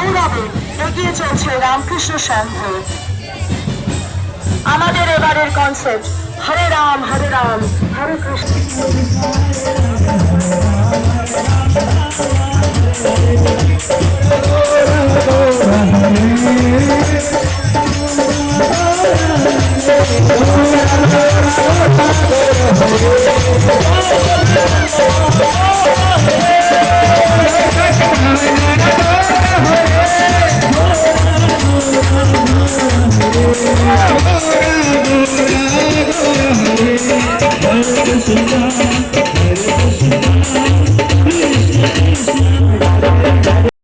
গৌরবে এগিয়ে চলছে রামকৃষ্ণ সংঘ। আমাদের এবারের কনসেপ্ট হরে রাম হরে কৃষ্ণ। Krishna